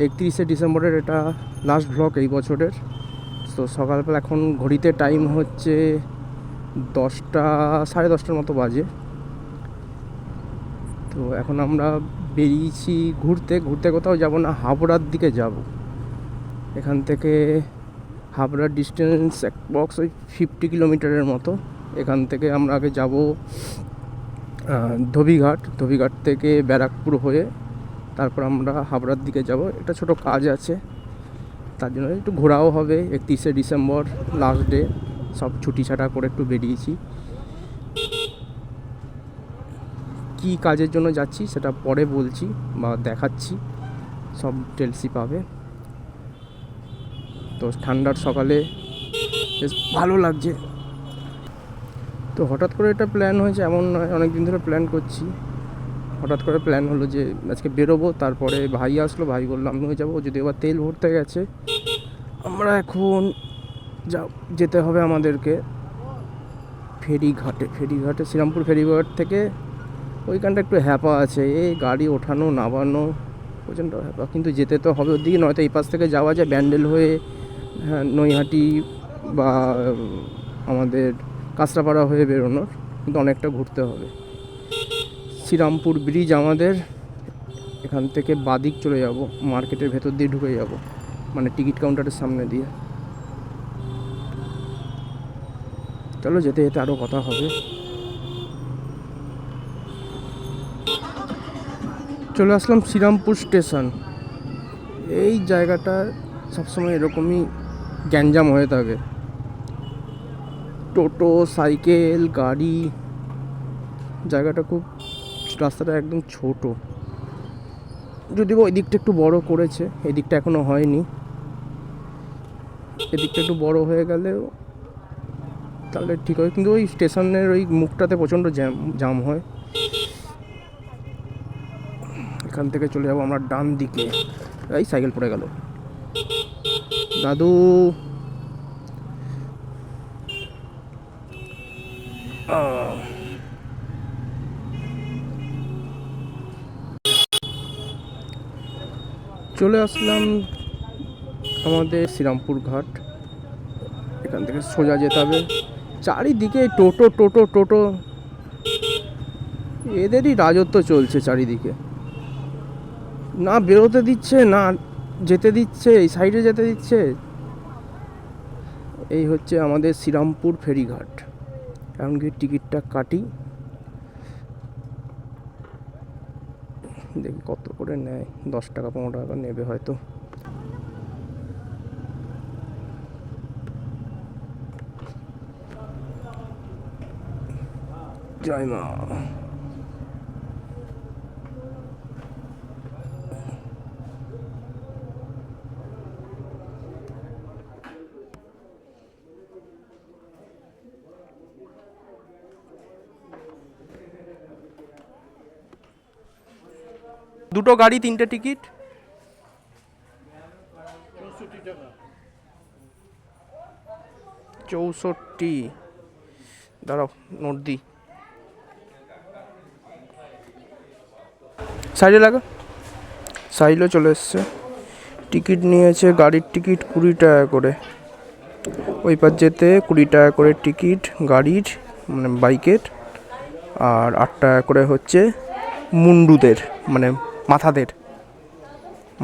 31শে ডিসেম্বরের এটা last blog এই বছরের। তো সকালবেলা এখন ঘড়িতে টাইম হচ্ছে 10টা, সাড়ে 10টার মতো বাজে। তো এখন আমরা বেরিয়েছি ঘুরতে কোথাও যাব না, হাবড়ার দিকে যাব। এখান থেকে হাবড়ার ডিস্টেন্স অ্যাপ্রক্স ওই 50 কিলোমিটারের মতো। এখান থেকে আমরা আগে যাব ধোবিঘাট থেকে ব্যারাকপুর হয়ে তারপর আমরা হাবড়ার দিকে যাব। একটা ছোট কাজ আছে, তার জন্য একটু ঘোরাও হবে। 31শে ডিসেম্বর লাস্ট ডে, সব ছুটি ছাটা করে একটু বেরিয়েছি। কি কাজের জন্য যাচ্ছি সেটা পরে বলছি বা দেখাচ্ছি, সব ডিটেলসই পাবে। তো ঠান্ডার সকালে বেশ ভালো লাগছে। তো হঠাৎ করে এটা প্ল্যান হয়েছে এমন নয়, অনেক দিন ধরে প্ল্যান করছি। হঠাৎ করে প্ল্যান হলো যে আজকে বেরোবো। তারপরে ভাই আসলো, ভাই বললো আমিও যাবো, যদি এবার তেল ভরতে গেছে। আমরা এখন যেতে হবে আমাদেরকে ফেরিঘাটে। শ্রীরামপুর ফেরিঘাট থেকে ওইখানটা একটু হ্যাপা আছে, এই গাড়ি ওঠানো নামানো প্রচণ্ড হ্যাপা, কিন্তু যেতে তো হবে ওদিকে। নয়তো এই পাশ থেকে যাওয়া যায় ব্যান্ডেল হয়ে, হ্যাঁ, নৈহাটি বা আমাদের কাঁচরাপাড়া হয়ে বেরোনোর, কিন্তু অনেকটা ঘুরতে হবে। শ্রীরামপুর ব্রিজ আমাদের, এখান থেকে বাদিক চলে যাব, মার্কেটের ভেতর দিয়ে ঢুকে যাব, মানে টিকিট কাউন্টারের সামনে দিয়ে। চলো যেতে যেতে আরও কথা হবে। চলে আসলাম শ্রীরামপুর স্টেশন। এই জায়গাটা সবসময় এরকমই গ্যাঞ্জাম হয়ে থাকে, টোটো, সাইকেল, গাড়ি। জায়গাটা খুব, রাস্তাটা একদম ছোট, যদিও ওই দিকটা একটু বড় করেছে, এই দিকটা এখনও হয়নি। এদিকটা একটু বড় হয়ে গেলেও তাহলে ঠিক হয়, কিন্তু ওই স্টেশনের ওই মুখটাতে প্রচণ্ড জাম হয়। এখান থেকে চলে যাবো আমরা ডান দিকে। এই সাইকেল পড়ে গেল, দাদু। চলে আসলাম আমাদের শ্রীরামপুর ঘাট। এখান থেকে সোজা যেতে হবে। চারিদিকে টোটো, এদেরই রাজত্ব চলছে চারিদিকে। না বেরোতে দিচ্ছে, না যেতে দিচ্ছে, এই সাইডে যেতে দিচ্ছে। এই হচ্ছে আমাদের শ্রীরামপুর ফেরিঘাট। এখন কি টিকিটটা কাটি, দেখি কত করে নেয়। 10 টাকা 15 টাকা নেবে হয়তো। জয় মা। দুটো গাড়ি 3টে টিকিট 64। দাঁড়াও নোট দিই। সাইডে লাগা, সাইডে চলে এসছে। টিকিট নিয়েছে, গাড়ির টিকিট 20 টাকা করে, ওই পার যেতে 20 টাকা করে টিকিট গাড়ির, মানে বাইকের। আর 8 টাকা করে হচ্ছে মুন্ডুদের, মানে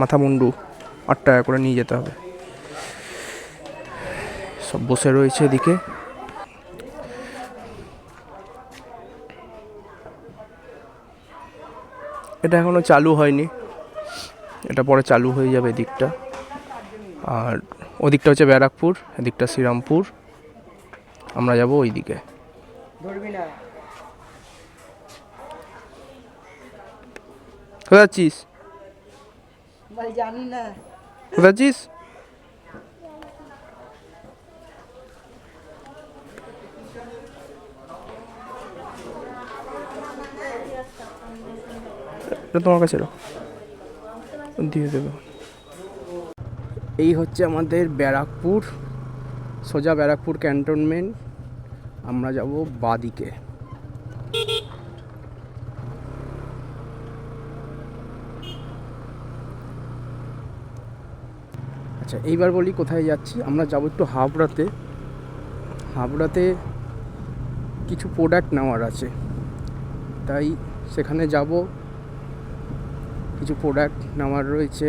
মাথা মুন্ডু 8 টাকা করে নিয়ে যেতে হবে। সব বসে রয়েছে এদিকে। এটা এখনো চালু হয়নি, এটা পরে চালু হয়ে যাবে এদিকটা। আর ওদিকটা হচ্ছে ব্যারাকপুর, এদিকটা শ্রীরামপুর। আমরা যাব ওই দিকে। কোথায় যাচ্ছিস? জানি না কোথায় যাচ্ছিস? তোমার কাছে দিয়ে দেবে। এই হচ্ছে আমাদের ব্যারাকপুর, সোজা ব্যারাকপুর ক্যান্টনমেন্ট। আমরা যাব বাদিকে। আচ্ছা, এইবার বলি কোথায় যাচ্ছি। আমরা যাব একটু হাবড়াতে। হাবড়াতে কিছু প্রোডাক্ট নেওয়ার আছে, তাই সেখানে যাব। কিছু প্রোডাক্ট নেওয়ার রয়েছে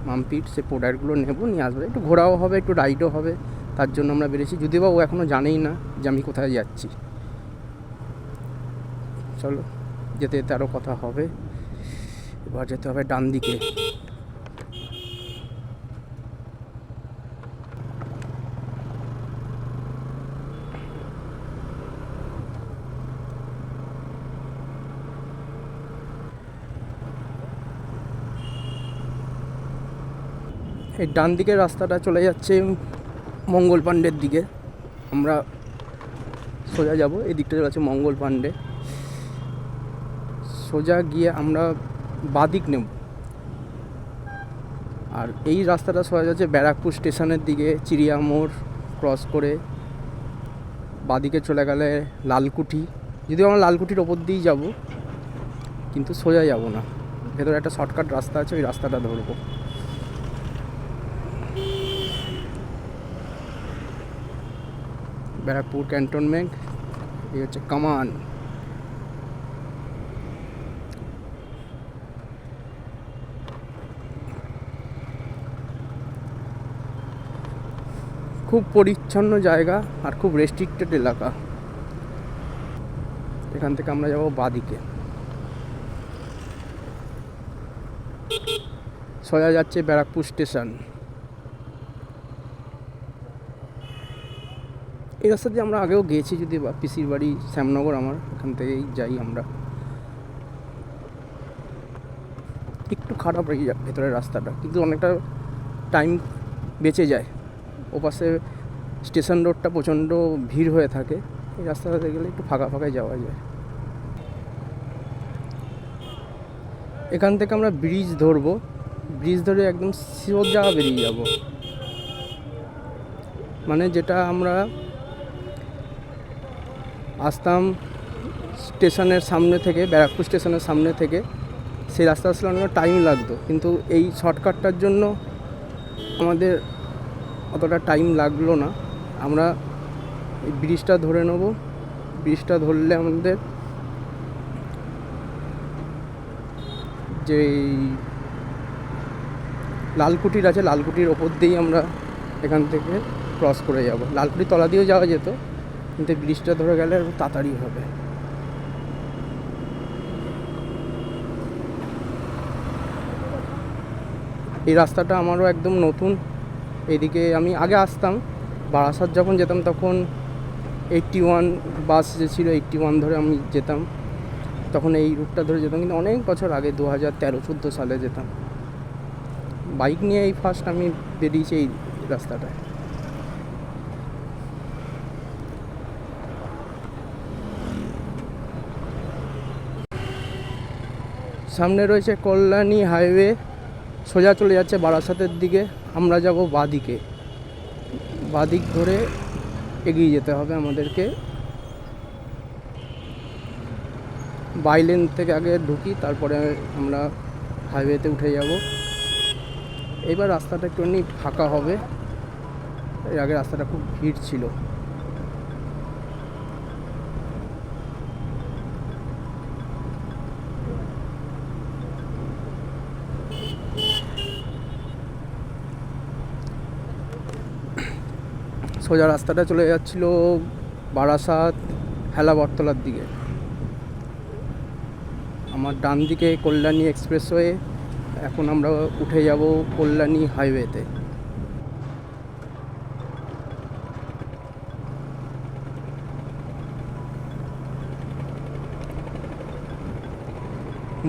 মাম্পির, সে প্রোডাক্টগুলো নেব, নিয়ে আসবো। একটু ঘোরাও হবে, একটু রাইডও হবে, তার জন্য আমরা বেরিয়েছি। যদিও বা ও এখনও জানেই না যে আমি কোথায় যাচ্ছি। চলো, যেতে যেতে আরও কথা হবে। এবার যেতে হবে ডান দিকে। এই ডান দিকের রাস্তাটা চলে যাচ্ছে মঙ্গল পাণ্ডের দিকে। আমরা সোজা যাব, এই দিকটা চলে যাচ্ছে মঙ্গল পাণ্ডে। সোজা গিয়ে আমরা বাদিক নেব, আর এই রাস্তাটা সোজা যাচ্ছে ব্যারাকপুর স্টেশনের দিকে। চিড়িয়া মোড় ক্রস করে বাদিকে চলে গেলে লালকুঠি। যদিও আমরা লালকুঠির ওপর দিয়েই যাব, কিন্তু সোজা যাব না, ভেতরে একটা শর্টকাট রাস্তা আছে, ওই রাস্তাটা ধরবো। ব্যারাকপুর ক্যান্টনমেন্ট, এই হচ্ছে কামান। খুব পরিচ্ছন্ন জায়গা আর খুব রেস্ট্রিক্টেড এলাকা। এখান থেকে আমরা যাব বাদিকে, সোজা যাচ্ছে ব্যারাকপুর স্টেশন। এই রাস্তা দিয়ে আমরা আগেও গিয়েছি, যদি বা পিসির বাড়ি শ্যামনগর আমার, এখান থেকেই যাই আমরা। একটু খারাপ হয়ে যায় ভেতরের রাস্তাটা, কিন্তু অনেকটা টাইম বেঁচে যায়। ওপাশে স্টেশন রোডটা প্রচণ্ড ভিড় হয়ে থাকে, এই রাস্তাটাতে গেলে একটু ফাঁকা ফাঁকায় যাওয়া যায়। এখান থেকে আমরা ব্রিজ ধরবো, ব্রিজ ধরে একদম সোজা বেরিয়ে যাব। মানে যেটা আমরা আসতাম স্টেশনের সামনে থেকে, ব্যারাকপুর স্টেশনের সামনে থেকে, সেই রাস্তা আসলে অনেক টাইম লাগতো, কিন্তু এই শর্টকাটটার জন্য আমাদের অতটা টাইম লাগলো না। আমরা এই ব্রিজটা ধরে নেব। ব্রিজটা ধরলে আমাদের যে লালকুঠির আছে, লালকুঠির ওপর দিয়েই আমরা এখান থেকে ক্রস করে যাব। লালকুঠির তলা দিয়েও যাওয়া যেত, কিন্তু ব্রিজটা ধরে গেলে আরও তাড়াতাড়ি হবে। এই রাস্তাটা আমারও একদম নতুন। এইদিকে আমি আগে আসতাম, বারাসাত যখন যেতাম তখন 81 বাস যে ছিল, 81 ধরে আমি যেতাম, তখন এই রুটটা ধরে যেতাম। কিন্তু অনেক বছর আগে 2013-14 সালে যেতাম। বাইক নিয়ে এই ফার্স্ট আমি বেরিয়েছি এই রাস্তাটায়। সামনে রয়েছে কল্যাণী হাইওয়ে, সোজা চলে যাচ্ছে বারাসাতের দিকে। আমরা যাব বাদিকে, বাদিক ধরে এগিয়ে যেতে হবে আমাদেরকে। বাইলেন থেকে আগে ঢুকি, তারপরে আমরা হাইওয়েতে উঠে যাব। এইবার রাস্তাটা একটুখানি ফাঁকা হবে, এর আগে রাস্তাটা খুব ভিড় ছিল। সোজা রাস্তাটা চলে যাচ্ছিল বারাসাত হেলা বটতলার দিকে। আমার ডান দিকে কল্যাণী এক্সপ্রেসওয়ে, এখন আমরা উঠে যাব কল্যাণী হাইওয়েতে।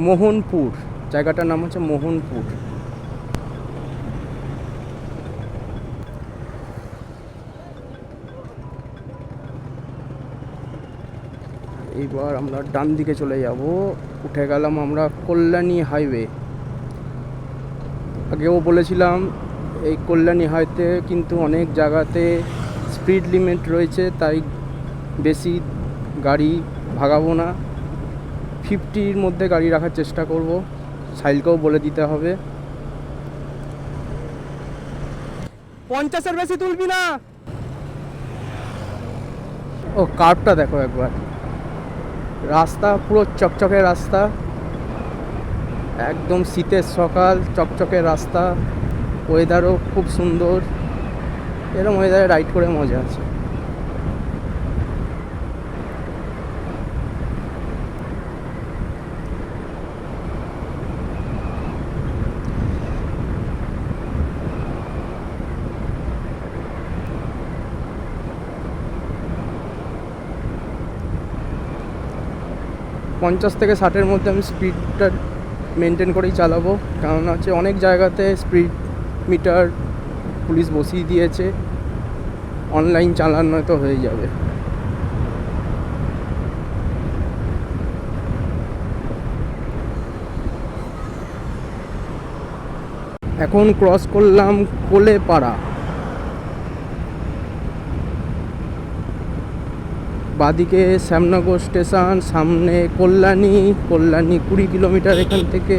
মোহনপুর, জায়গাটার নাম হচ্ছে মোহনপুর। এইবার আমরা ডান দিকে চলে যাব, উঠে গেলাম আমরা কল্যাণী হাইওয়ে। আগেও বলেছিলাম এই কল্যাণী হাইওয়েতে কিন্তু অনেক জায়গাতে স্পিড লিমিট রয়েছে, তাই বেশি গাড়ি ভাগাবো না, 50-র মধ্যে গাড়ি রাখার চেষ্টা করব। সাইলকেও বলে দিতে হবে। 50-এর বেশি তুলবি না। ও কার্ভটা দেখো একবার, রাস্তা পুরো চকচকে রাস্তা, একদম শীতের সকাল, চকচকে রাস্তা, ওয়েদারও খুব সুন্দর। এরকম ওয়েদারে রাইড করে মজা আছে। পঞ্চাশ থেকে 60-এর মধ্যে আমি স্পিডটা মেনটেন করেই চালাবো, কারণ হচ্ছে অনেক জায়গাতে স্পিড মিটার পুলিশ বসিয়ে দিয়েছে, অনলাইন চালানো তো হয়ে যাবে। এখন ক্রস করলাম কোলেপাড়া, বাদিকে শ্যামনগর স্টেশন, সামনে কল্যাণী 20 কিলোমিটার এখান থেকে,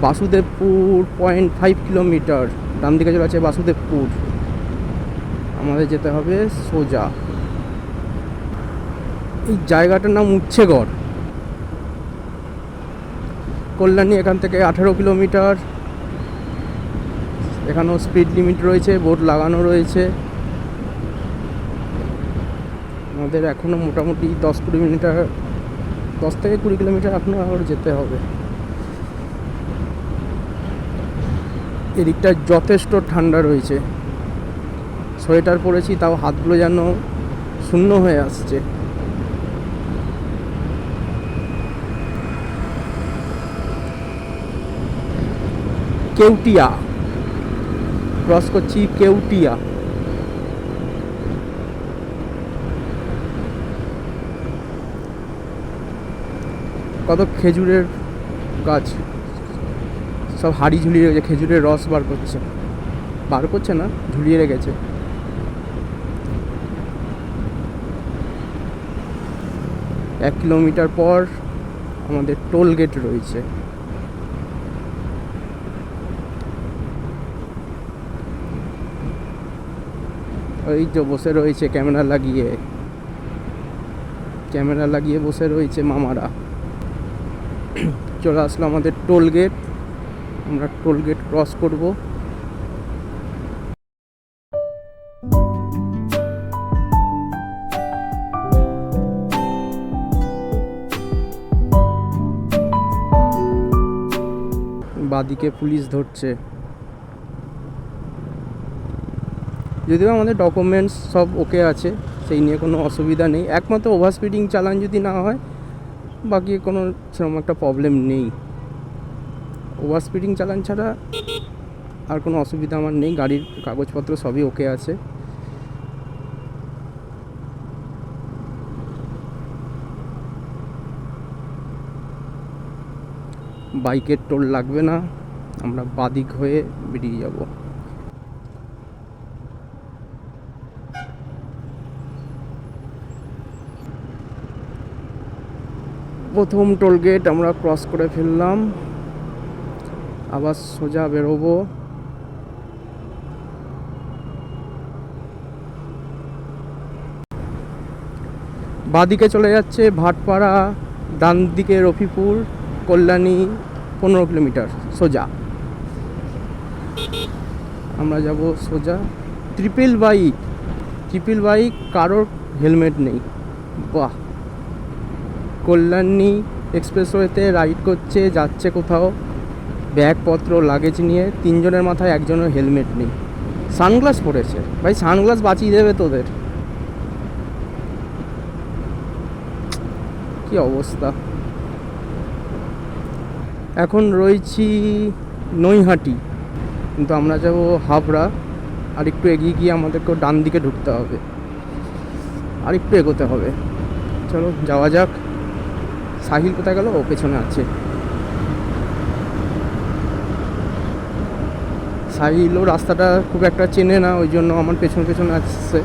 বাসুদেবপুর 0.5 কিলোমিটার, ডান দিকে চলে আছে বাসুদেবপুর। আমাদের যেতে হবে সোজা। এই জায়গাটার নাম উচ্ছেগড়। কল্যাণী এখান থেকে 18 কিলোমিটার। এখানেও স্পিড লিমিট রয়েছে, বোর্ড লাগানো রয়েছে। আমাদের এখনও মোটামুটি 10 থেকে 20 কিলোমিটার এখনও আবার যেতে হবে। এদিকটা যথেষ্ট ঠান্ডা রয়েছে, সোয়েটার পরেছি তাও হাতগুলো যেন শূন্য হয়ে আসছে। কেউটিয়া ক্রস করছি, কেউটিয়া। কত খেজুরের গাছ, সব হাড়ি ঝুলিয়ে রেখেছে, খেজুরের রস বার করছে না, ঝুলিয়ে রেখেছে। 1 কিলোমিটার পর আমাদের টোল গেট রয়েছে। ওই যে বসে রয়েছে ক্যামেরা লাগিয়ে বসে রয়েছে মামারা। চলে আসলো আমাদের টোল গেট, আমরা টোল গেট ক্রস করব। বাদিকে পুলিশ ধরছে, যদিও আমাদের ডকুমেন্টস সব ওকে আছে, সেই নিয়ে কোনো অসুবিধা নেই। একমাত্র ওভার স্পিডিং চালান যদি না হয়, বাকি কোনো সেরকম একটা প্রবলেম নেই। ওভার স্পিডিং চালান ছাড়া আর কোনো অসুবিধা আমার নেই, গাড়ির কাগজপত্র সবই ওকে আছে। বাইকের টোল লাগবে না, আমরা বাদিক হয়ে বেরিয়ে যাব। প্রথম টোল গেট আমরা ক্রস করে ফেললাম, আবার সোজা বেরোবো। বাদিকে চলে যাচ্ছে ভাটপাড়া, ডান দিকে রফিপুর, কল্যাণী 15 কিলোমিটার সোজা। আমরা যাব সোজা। ট্রিপল বাইক, কারোর হেলমেট নেই। বাহ, কল্যাণী এক্সপ্রেসওয়েতে রাইড করছে, যাচ্ছে কোথাও, ব্যাগপত্র লাগেজ নিয়ে। 3 জনের মাথায় একজনের হেলমেট নেই, সানগ্লাস পরেছে। ভাই সানগ্লাস বাঁচিয়ে দেবে তোদের, কি অবস্থা। এখন রয়েছি নৈহাটি, কিন্তু আমরা যাব হাবড়া। আর একটু এগিয়ে গিয়ে আমাদেরকেও ডান দিকে ঢুকতে হবে, আর একটু এগোতে হবে। চলো যাওয়া যাক। সাহিল কোথায় গেল? ও পেছনে আছে। সাহিলও রাস্তাটা খুব একটা চেনে না, ওই জন্য আমার পেছনে আসছে।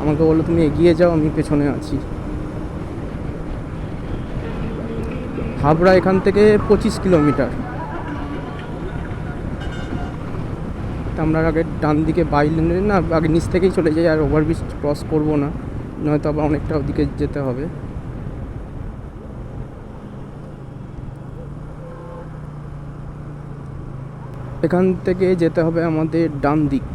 আমাকে বললো তুমি এগিয়ে যাও, আমি পেছনে আছি। হাবড়া এখান থেকে 25 কিলোমিটার। আমরা আগে ডান দিকে বাইলে না আগে নিচ থেকেই চলে যাই, আর ওভারব্রিজ ক্রস করবো না, নয়তো আবার অনেকটা ওদিকে যেতে হবে। এখান থেকে যেতে হবে আমাদের ডান দিক।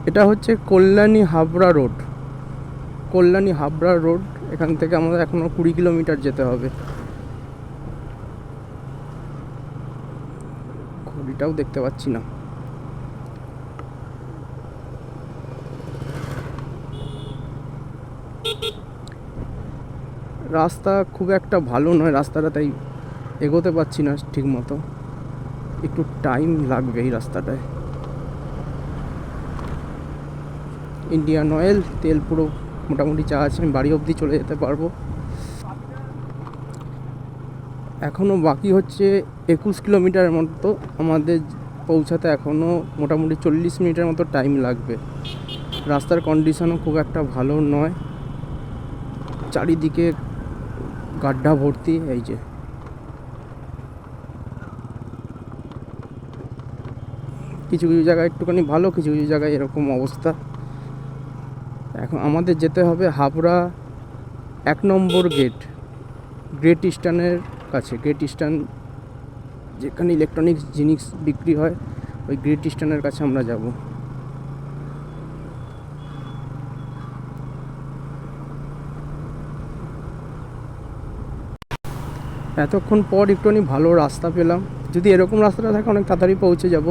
এটা হচ্ছে কল্যাণী হাবড়া রোড। কল্যাণী হাবড়া রোড, এখান থেকে আমাদের এখনও 20 কিলোমিটার যেতে হবে। ঘড়িটাও দেখতে পাচ্ছি না। রাস্তা খুব একটা ভালো নয় রাস্তাটা, তাই এগোতে পারছি না ঠিক মতো, একটু টাইম লাগবে এই রাস্তাটায়। ইন্ডিয়ান অয়েল তেল পুরো মোটামুটি চা আছে, আমি বাড়ি অবধি চলে যেতে পারবো। এখনও বাকি হচ্ছে 21 কিলোমিটারের মতো আমাদের পৌঁছাতে, এখনও মোটামুটি 40 মিনিটের মতো টাইম লাগবে। রাস্তার কন্ডিশনও খুব একটা ভালো নয়, চারিদিকে গাড্ডা ভর্তি। এই যে কিছু কিছু জায়গায় একটুখানি ভালো, কিছু কিছু জায়গায় এরকম অবস্থা। এখন আমাদের যেতে হবে হাবড়া 1 নম্বর গেট, গ্রেট ইস্টার্নের কাছে। গ্রেট ইস্টার্ন যেখানে ইলেকট্রনিক্স জিনিস বিক্রি হয়, ওই গ্রেট ইস্টার্নের কাছে আমরা যাব। এতক্ষণ পর একটুখানি ভালো রাস্তা পেলাম। যদি এরকম রাস্তাটা থাকে অনেক তাড়াতাড়ি পৌঁছে যাব।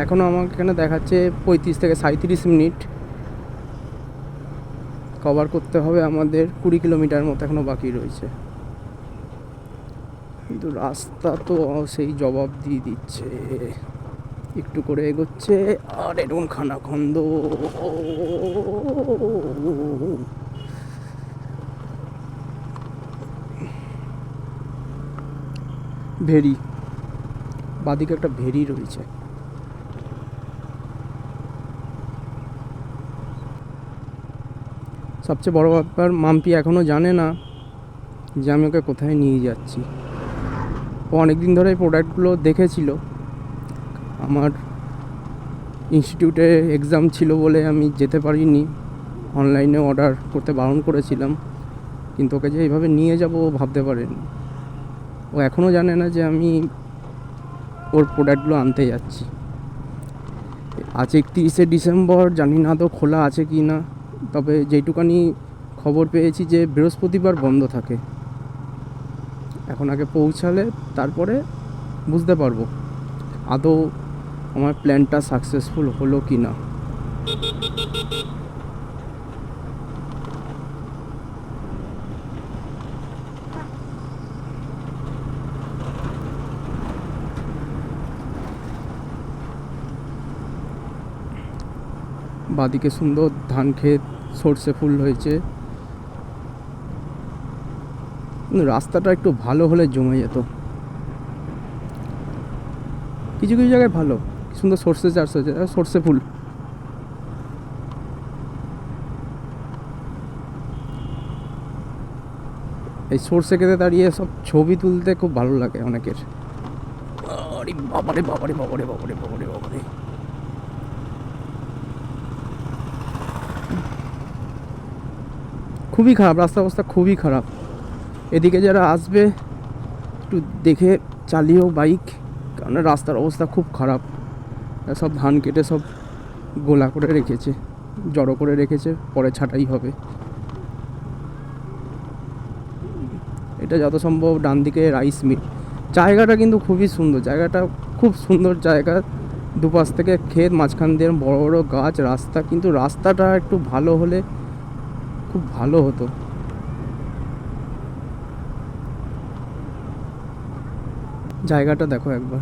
এখনও আমাকে এখানে দেখাচ্ছে 35 থেকে 37 মিনিট কভার করতে হবে আমাদের। 20 কিলোমিটার মতো এখনও বাকি রয়েছে, কিন্তু রাস্তা তো সেই জবাব দিয়ে দিচ্ছে। একটু করে এগোচ্ছে আর এরকম খানাখন্দ। ভেরি, বাদিকে একটা ভেরি রয়েছে। সবচেয়ে বড় ব্যাপার, মাম্পি এখনও জানে না যে আমি ওকে কোথায় নিয়ে যাচ্ছি। ও অনেক দিন ধরে এই প্রোডাক্টগুলো দেখেছিল। আমার ইনস্টিটিউটে এক্সাম ছিল বলে আমি যেতে পারিনি, অনলাইনে অর্ডার করতে বারণ করেছিলাম, কিন্তু ওকে যে এইভাবে নিয়ে যাব ও ভাবতে পারেনি। ও এখনও জানে না যে আমি ওর প্রোডাক্টগুলো আনতে যাচ্ছি। আজ 31শে ডিসেম্বর, জানি না তো খোলা আছে কি না, তবে যেটুকানি খবর পেয়েছি যে বৃহস্পতিবার বন্ধ থাকে। এখন আগে পৌঁছালে তারপরে বুঝতে পারবো আদৌ আমার প্ল্যানটা সাকসেসফুল হলো কি না। বাদিকে সুন্দর ধান ক্ষেত, সর্ষে ফুল হয়েছে। রাস্তাটা একটু ভালো হলে জমে যেত। কিছু কিছু জায়গায় ভালো, সুন্দর সর্ষে চাষ হয়েছে, সর্ষে ফুল। এই সর্ষে খেতে দাঁড়িয়ে সব ছবি তুলতে খুব ভালো লাগে অনেকের। আরে বাবারে বাবারে বাবারে বাবারে বাবারে বাবারে, খুবই খারাপ রাস্তা, অবস্থা খুবই খারাপ। এদিকে যারা আসবে একটু দেখে চালিয়েও বাইক, কারণ রাস্তার অবস্থা খুব খারাপ। সব ধান কেটে সব গোলা করে রেখেছে, জড়ো করে রেখেছে, পরে ছাঁটাই হবে। এটা যত সম্ভব ডান দিকে রাইস মিল। জায়গাটা কিন্তু খুবই সুন্দর, জায়গাটা খুব সুন্দর জায়গা। দুপাশ থেকে ক্ষেত, মাঝখান দিয়ে বড় বড় গাছ, রাস্তা। কিন্তু রাস্তাটা একটু ভালো হলে খুব ভালো হতো। জায়গাটা দেখো একবার।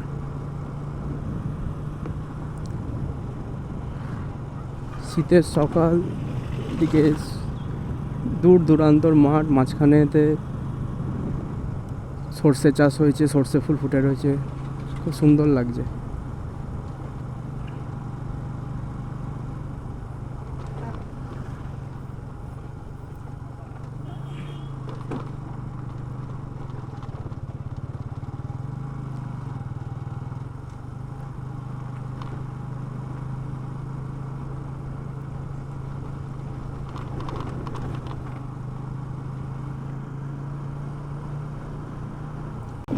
শীতের সকাল, দিকে দূর দূরান্তর মাঠ, মাঝখানেতে সর্ষে চাষ হয়েছে, সর্ষে ফুল ফুটে রয়েছে, খুব সুন্দর লাগছে।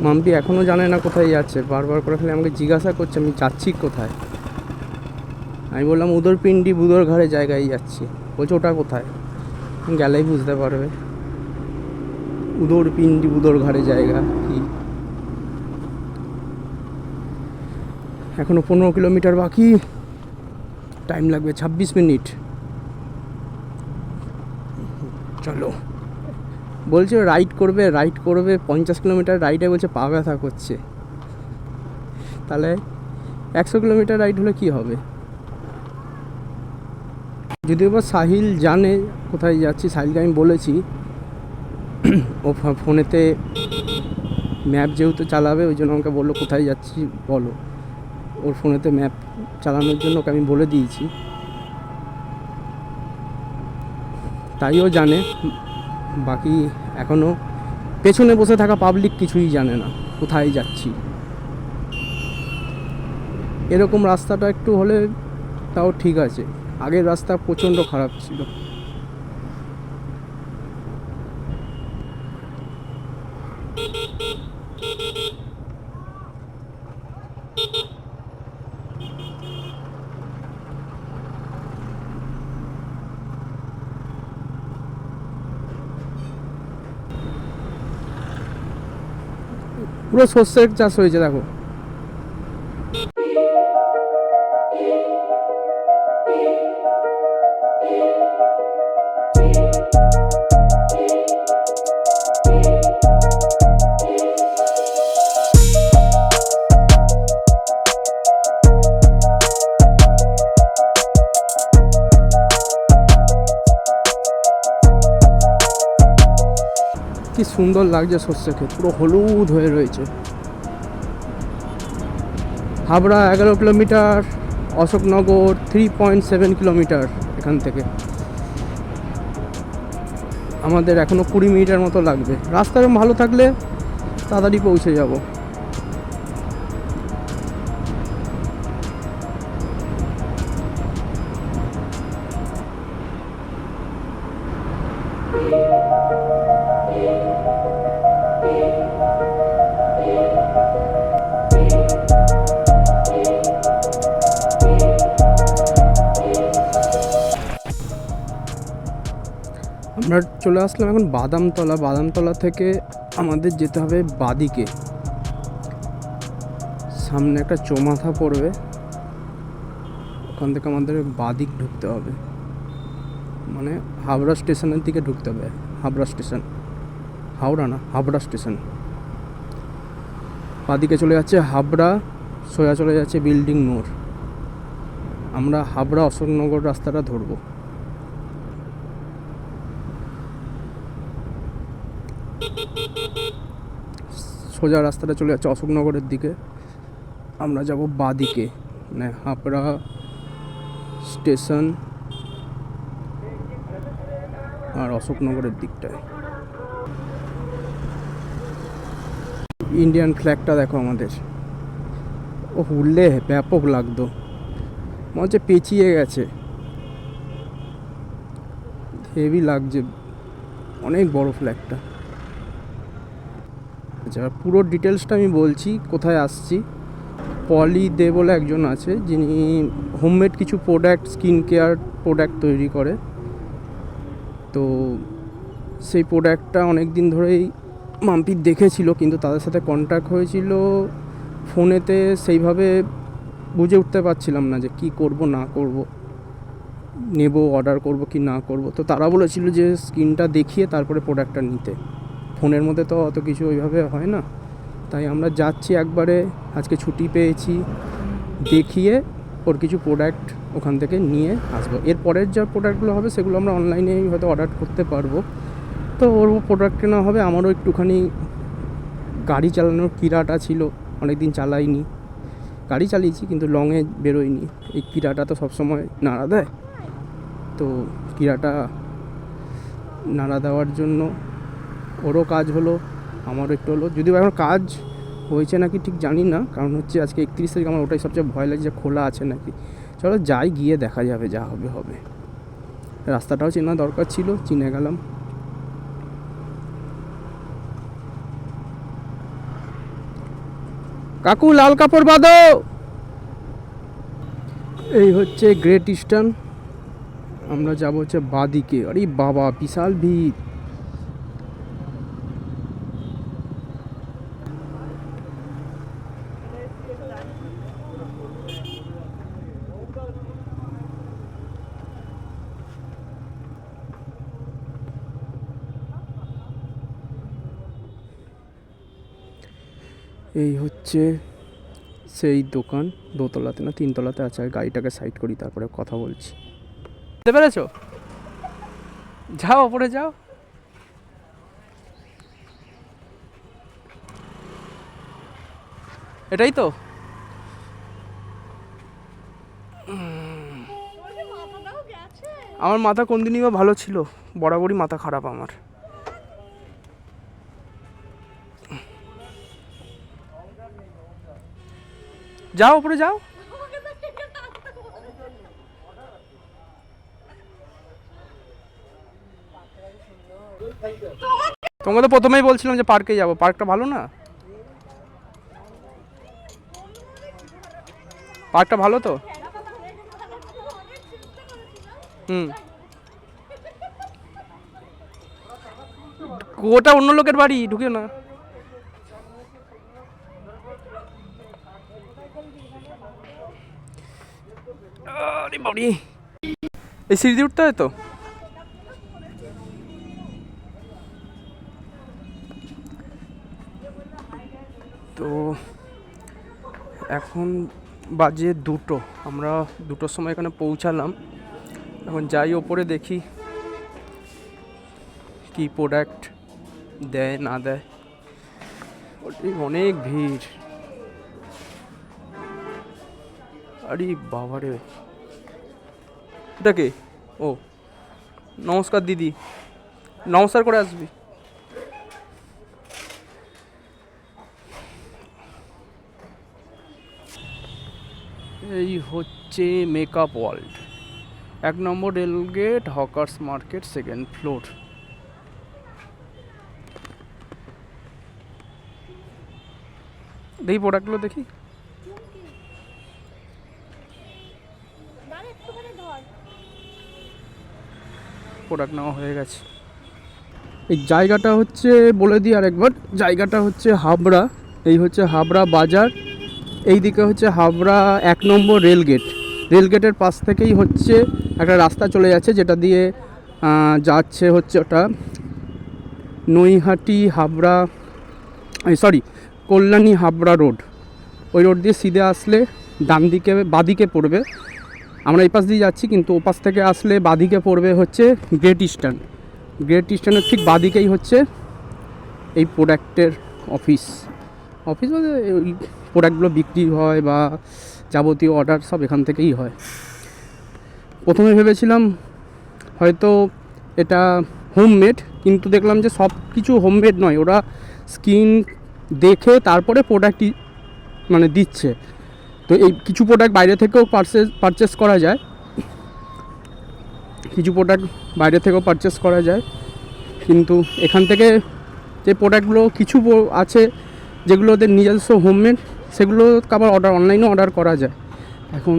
মাম্পি এখনও জানে না কোথায় যাচ্ছে, বারবার করে খালি আমাকে জিজ্ঞাসা করছে আমি যাচ্ছি কোথায়। আমি বললাম উদরপিন্ডি বুদর ঘাড়ে জায়গায় যাচ্ছি। বলছে ওটা কোথায়? গেলেই বুঝতে পারবে। উদরপিন্ডি বুদর ঘাড়ে জায়গা কি। এখনও 15 কিলোমিটার বাকি, টাইম লাগবে 26 মিনিট। চলো, বলছে রাইড করবে 50 কিলোমিটার রাইডে, বলছে পা ব্যথা করছে। তাহলে 100 কিলোমিটার রাইড হলে কি হবে? যদিও বা সাহিল জানে কোথায় যাচ্ছি, সাহিলকে আমি বলেছি, ও ফোনেতে ম্যাপ যেহেতু চালাবে ওই জন্য আমাকে বললো কোথায় যাচ্ছি বলো। ওর ফোনেতে ম্যাপ চালানোর জন্য ওকে আমি বলে দিয়েছি, তাইও জানে। বাকি এখনও পেছনে বসে থাকা পাবলিক কিছুই জানে না কোথায় যাচ্ছি। এরকম রাস্তাটা একটু হলে তাও ঠিক আছে, আগের রাস্তা প্রচণ্ড খারাপ ছিল। পুরো সর্ষের চাষ হয়েছে দেখো। কি সুন্দর লাগছে সর্ষে ক্ষেত, পুরো হলুদ হয়ে রয়েছে। হাবড়া 11 কিলোমিটার, অশোকনগর 3.7 কিলোমিটার এখান থেকে। আমাদের এখনও 20 মিনিটের মতো লাগবে। রাস্তা ভালো থাকলে তাড়াতাড়ি পৌঁছে যাব। আমরা চলে আসলাম এখন বাদামতলা। বাদামতলা থেকে আমাদের যেতে হবে বাদিকে, সামনে একটা চৌমাথা পড়বে, ওখান থেকে আমাদের বাদিক ঢুকতে হবে, মানে হাবড়া স্টেশনের দিকে ঢুকতে হবে। হাবড়া স্টেশন, হাওড়া না, হাবড়া স্টেশন। বাদিকে চলে যাচ্ছে হাবড়া, সোজা চলে যাচ্ছে বিল্ডিং মোড়। আমরা হাবড়া অশোকনগর রাস্তাটা ধরবো। সোজা রাস্তাটা চলে যাচ্ছে অশোকনগরের দিকে, আমরা যাব বাদিকে, মানে হাবড়া স্টেশন আর অশোকনগরের দিকটায়। ইন্ডিয়ান ফ্ল্যাগটা দেখো আমাদের, ও উড়লে ব্যাপক লাগতো, মনে হচ্ছে পেঁচিয়ে গেছে, হেভি লাগছে, অনেক বড় ফ্ল্যাগটা। আচ্ছা, পুরো ডিটেলসটা আমি বলছি কোথায় আসছি। পলি দে বলে একজন আছে, যিনি হোমমেড কিছু প্রোডাক্ট, স্কিন কেয়ার প্রোডাক্ট তৈরি করে। তো সেই প্রোডাক্টটা অনেক দিন ধরেই মাম্পি দেখেছিল, কিন্তু তাদের সাথে কন্ট্যাক্ট হয়েছিল ফোনেতে, সেইভাবে বুঝে উঠতে পারছিলাম না যে কি করব না করব, নেব অর্ডার করব কি না করব। তো তারা বলেছিল যে স্কিনটা দেখিয়ে তারপরে প্রোডাক্টটা নিতে, ফোনের মধ্যে তো অত কিছু ওইভাবে হয় না। তাই আমরা যাচ্ছি একবারে, আজকে ছুটি পেয়েছি, দেখিয়ে ওর কিছু প্রোডাক্ট ওখান থেকে নিয়ে আসবো। এর পরের যা প্রোডাক্টগুলো হবে সেগুলো আমরা অনলাইনেই হয়তো অর্ডার করতে পারবো। তো ওর প্রোডাক্ট কেনা হবে। আমারও একটুখানি গাড়ি চালানোর কিরাটা ছিল, অনেক দিন চালাইনি। গাড়ি চালিয়েছি কিন্তু লংয়ে বেরোয়নি। এই কিরাটা তো সবসময় নাড়া দেয়, তো কিরাটা নাড়া দেওয়ার জন্য ওরও কাজ হলো, আমারও একটু হলো। যদিও এখন কাজ হয়েছে নাকি ঠিক জানি না, কারণ হচ্ছে আজকে 31 তারিখ। আমার ওটাই সবচেয়ে ভয় লাগছে যে খোলা আছে নাকি। চলো যাই, গিয়ে দেখা যাবে, যা হবে হবে। রাস্তাটাও চেনা দরকার ছিল, চিনে গেলাম। কাকু লাল কাপড় বাঁধো। এই হচ্ছে গ্রেট ইস্টার্ন। আমরা যাব হচ্ছে বাদিকে। আরে বাবা, বিশাল ভিড়। এই হচ্ছে সেই দোকান, দোতলাতে না তিনতলাতে আছে। গাড়িটাকে সাইড করি, তারপরে কথা বলছি। বুঝতে পেরেছো? যাও ওপরে যাও। এটাই তো। আমার মাথা কোন দিনই বা ভালো ছিল, বরাবরই মাথা খারাপ আমার। যাও ওপরে যাও। তোমাকে তো প্রথমেই বলছিলাম যে পার্কে যাবো। পার্কটা ভালো না? পার্কটা ভালো তো? ওটা অন্য লোকের বাড়ি, ঢুকে না। আরে বাড়ি, এই সিঁড়ি দিয়ে উঠতে হয় তো। তো এখন বাজে 2টো। আমরা 2টোর সময় এখানে পৌঁছালাম। এখন যাই ওপরে, দেখি কি প্রোডাক্ট দেয় না দেয়। অনেক ভিড়। আরে বাবারে, এটা কে? ও নমস্কার দিদি, নমস্কার করে আসবি। এই হচ্ছে makeup world, 1 number rail gate, hawkers market, 2nd floor. দেখি প্রোডাক্টগুলো, দেখি। প্রোডাক্ট নেওয়া হয়ে গেছে। এই জায়গাটা হচ্ছে, বলে দিই আরেকবার, জায়গাটা হচ্ছে হাবড়া। এই হচ্ছে হাবড়া বাজার। এই দিকে হচ্ছে হাবড়া 1 নম্বর রেলগেট। রেলগেটের পাশ থেকেই হচ্ছে একটা রাস্তা চলে যাচ্ছে, যেটা দিয়ে যাচ্ছে হচ্ছে ওটা নৈহাটি হাবড়া, সরি কল্যাণী হাবড়া রোড। ওই রোড দিয়ে সিধে আসলে ডান দিকে বাদিকে পড়বে। আমরা এই পাশ দিয়ে যাচ্ছি, কিন্তু ও পাশ থেকে আসলে বাদিকে পড়বে হচ্ছে গ্রেট ইস্টার্ন। গ্রেট ইস্টার্নের ঠিক বাদিকেই হচ্ছে এই প্রোডাক্টের অফিস। অফিস বলতে ওই প্রোডাক্টগুলো বিক্রি হয় বা যাবতীয় অর্ডার সব এখান থেকেই হয়। প্রথমে ভেবেছিলাম হয়তো এটা হোমমেড, কিন্তু দেখলাম যে সব কিছু হোমমেড নয়। ওরা স্কিন দেখে তারপরে প্রোডাক্ট মানে দিচ্ছে। তো এই কিছু প্রোডাক্ট বাইরে থেকেও পারচেস করা যায়, কিছু প্রোডাক্ট বাইরে থেকেও পারচেস করা যায়। কিন্তু এখান থেকে যে প্রোডাক্টগুলো কিছু আছে যেগুলো ওদের নিজস্ব হোমমেড, সেগুলো আবার অনলাইনেও অর্ডার করা যায়। এখন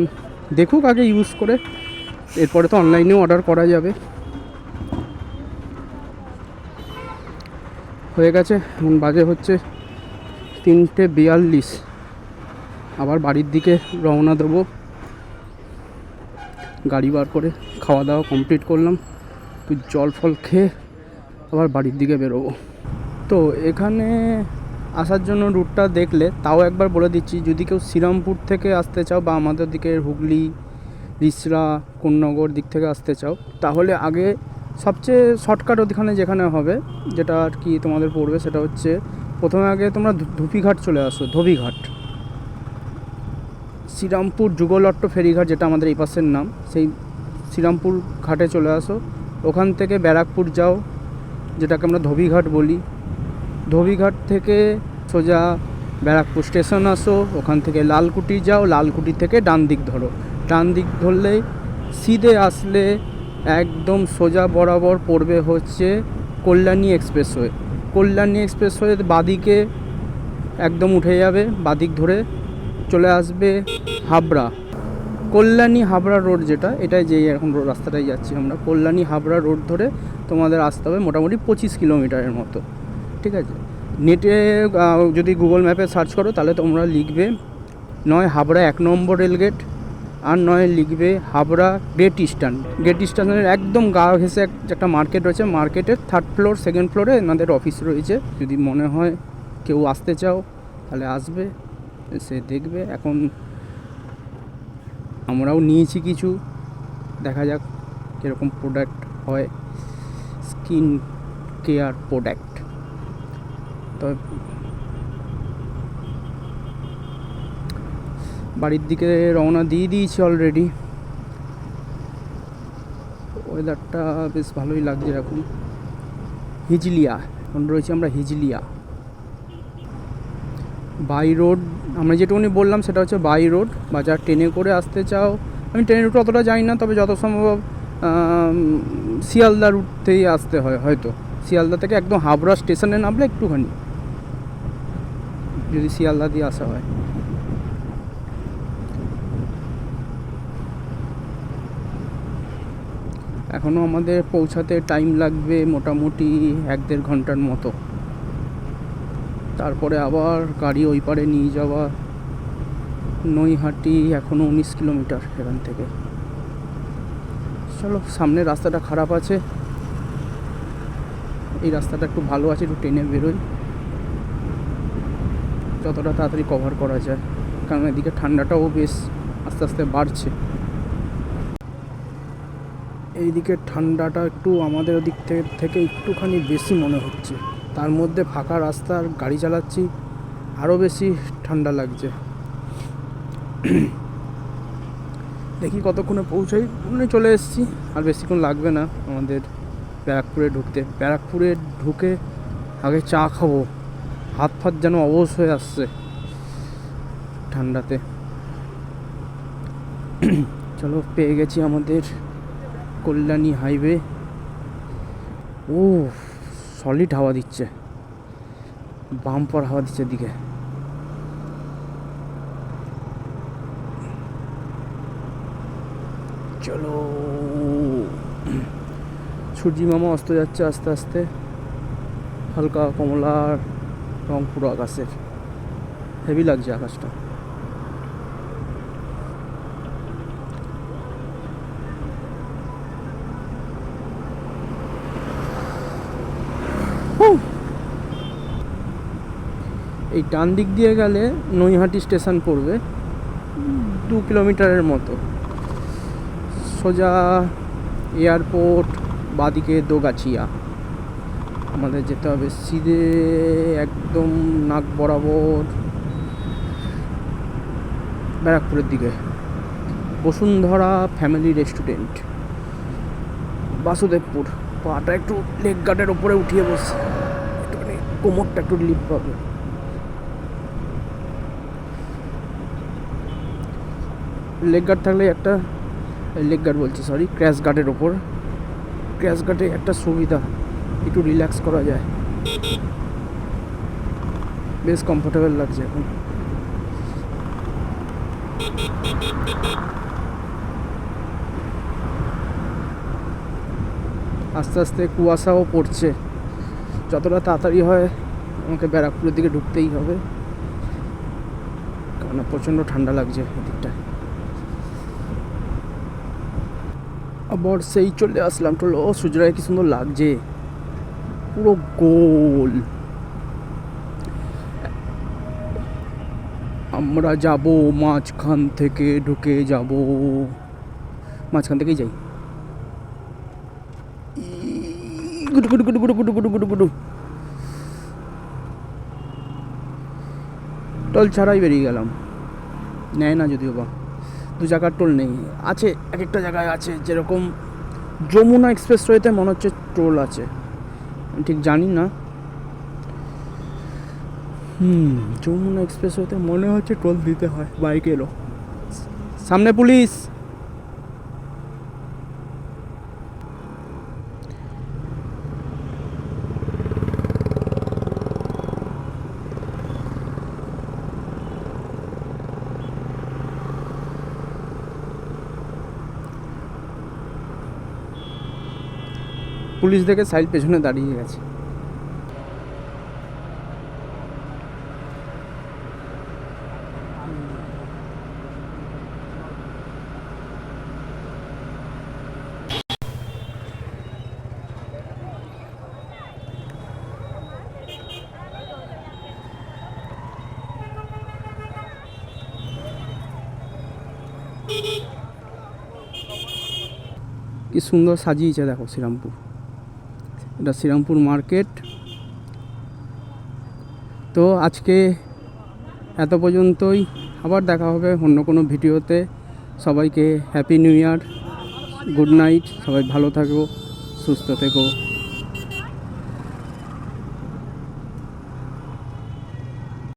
দেখুক আগে ইউজ করে, এরপরে তো অনলাইনেও অর্ডার করা যাবে। হয়ে গেছে, এখন বাজে হচ্ছে 3:42। আবার বাড়ির দিকে রওনা দেবো। গাড়ি বার করে খাওয়া দাওয়া কমপ্লিট করলাম, একটু জল ফল খেয়ে আবার বাড়ির দিকে বেরোবো। তো এখানে আসার জন্য রুটটা দেখলে তাও একবার বলে দিচ্ছি, যদি কেউ শ্রীরামপুর থেকে আসতে চাও বা আমাদের দিকে হুগলি, রিসরা, কোন্নগর দিক থেকে আসতে চাও, তাহলে আগে সবচেয়ে শর্টকাট ওখানে যেখানে হবে, যেটা আর কি তোমাদের পড়বে, সেটা হচ্ছে প্রথমে আগে তোমরা ধুপিঘাট চলে আসো। ধোবিঘাট, শ্রীরামপুর যুগলট্ট ফেরিঘাট যেটা আমাদের এই পাশের নাম, সেই শ্রীরামপুর ঘাটে চলে আসো। ওখান থেকে ব্যারাকপুর যাও, যেটাকে আমরা ধোবিঘাট বলি। ধোবিঘাট থেকে সোজা ব্যারাকপুর স্টেশন আসো, ওখান থেকে লালকুটি যাও, লালকুটি থেকে ডান দিক ধরো। ডান দিক ধরলেই সিধে আসলে একদম সোজা বরাবর পড়বে হচ্ছে কল্যাণী এক্সপ্রেসওয়ে। কল্যাণী এক্সপ্রেসওয়ে বাদিকে একদম উঠে যাবে, বাদিক ধরে চলে আসবে হাবড়া। কল্যাণী হাবড়া রোড যেটা, এটাই যে এখন রাস্তাটাই যাচ্ছি আমরা, কল্যাণী হাবড়া রোড ধরে তোমাদের আসতে হবে মোটামুটি 25 কিলোমিটারের মতো, ঠিক আছে। নেটে যদি গুগল ম্যাপে সার্চ করো তাহলে তোমরা লিখবে নয় হাবড়া 1 নম্বর রেলগেট, আর নয় লিখবে হাবড়া গ্রেট ইস্টার্ন। গ্রেট ইস্টার্নের একদম গা ঘেঁষে একটা মার্কেট রয়েছে, মার্কেটের 3rd ফ্লোর 2nd ফ্লোরে এনাদের অফিস রয়েছে। যদি মনে হয় কেউ আসতে চাও তাহলে আসবে, সে দেখবে। এখন আমরাও নিয়েছি কিছু, দেখা যাক কীরকম প্রোডাক্ট হয়, স্কিন কেয়ার প্রোডাক্ট। তবে বাড়ির দিকে রওনা দিয়ে দিয়েছি অলরেডি। ওয়েদারটা বেশ ভালোই লাগছে এখন। হিজলিয়া, এখন রয়েছি আমরা হিজলিয়া। বাই রোড, আমরা যেটুকুনি বললাম সেটা হচ্ছে বাই রোড। বা যা ট্রেনে করে আসতে চাও, আমি ট্রেনের রুট অতটা জানি না, তবে যত সম্ভব শিয়ালদা রুটতেই আসতে হয় হয়তো। শিয়ালদা থেকে একদম হাবড়া স্টেশনে নামলে একটুখানি, যদি শিয়ালদা দিয়ে আসা হয়। এখনও আমাদের পৌঁছাতে টাইম লাগবে মোটামুটি 1-1.5 ঘন্টার মতো। তারপরে আবার গাড়ি ওই পারে নিয়ে যাওয়া। নৈহাটি এখনও 19 কিলোমিটার এখান থেকে। চলো, সামনের রাস্তাটা খারাপ আছে, এই রাস্তাটা একটু ভালো আছে, একটু ট্রেনে বেরোই যতটা তাড়াতাড়ি কভার করা যায়, কারণ এদিকে ঠান্ডাটাও বেশ আস্তে আস্তে বাড়ছে। এইদিকে ঠান্ডাটা একটু আমাদের ওদিক থেকে একটুখানি বেশি মনে হচ্ছে। তার মধ্যে ফাঁকা রাস্তার গাড়ি চালাচ্ছি, আরও বেশি ঠান্ডা লাগছে। দেখি কতক্ষণে পৌঁছাই। চলে এসেছি, আর বেশিক্ষণ লাগবে না আমাদের ব্যারাকপুরে ঢুকতে। ব্যারাকপুরে ঢুকে আগে চা খাবো, হাত ফাত যেন অবশ হয়ে আসছে ঠান্ডাতে। চলো, পেয়ে গেছি আমাদের কল্যাণী হাইওয়ে। ও সলিড হাওয়া দিচ্ছে, বাম্পার হাওয়া দিচ্ছে দিকে। চলো, সূর্যি মামা অস্ত যাচ্ছে আস্তে আস্তে, হালকা কমলার রং পুরো আকাশের, হেভি লাগছে আকাশটা। এই ডান দিক দিয়ে গেলে নৈহাটি স্টেশন পড়বে, 2 কিলোমিটারের মতো। সোজা এয়ারপোর্ট, বাদিকে দোগাছিয়া। আমাদের যেতে হবে সিধে একদম নাক বরাবর ব্যারাকপুরের দিকে। Bashundhara family restaurant, Basudebpur. পাটা একটু লেগ গার্ডের ওপরে উঠিয়ে বসে, একটুখানি কোমরটা একটু রিলিফ পাবে। লেগ গার্ড থাকলে একটা, লেগ গার্ড বলছি সরি, ক্র্যাশ গার্ডের ওপর, ক্র্যাশ গার্ডে একটা সুবিধা, একটু রিল্যাক্স করা যায়, বেশ কমফোর্টেবল লাগছে এখন। আস্তে আস্তে কুয়াশাও পড়ছে, যতটা তাড়াতাড়ি হয় আমাকে ব্যারাকপুরের দিকে ঢুকতেই হবে, কারণ প্রচণ্ড ঠান্ডা লাগছে এদিকটা। আবার সেই চলে আসলাম। চলো, সূর্যটাকে কি সুন্দর লাগছে, পুরো গোল। আমরা যাব মাঝখান থেকে ঢুকে যাব, মাঝখান থেকেই যাই। গুডু গুডু গুডু গুডু গুডু গুডু গুডু গুডু, টোল ছাড়াই বেরিয়ে গেলাম। নেয় না যদিও বা, 2 চাকার টোল নেই। আছে এক একটা জায়গায় আছে, যেরকম যমুনা এক্সপ্রেসওয়েতে মনে হচ্ছে টোল আছে, আমি ঠিক জানি না। যমুনা এক্সপ্রেসওয়েতে মনে হচ্ছে টোল দিতে হয়। বাইক এলো, সামনে পুলিশ। পুলিশ দেখে সাইড পেছনে দাঁড়িয়ে গেছে। কি সুন্দর সাজিয়েছে দেখো শ্রীরামপুর। এটা শ্রীরামপুর মার্কেট। তো আজকে এত পর্যন্তই, আবার দেখা হবে অন্য কোনো ভিডিওতে। সবাইকে happy new year, good night, সবাই ভালো থাকো, সুস্থ থেকো।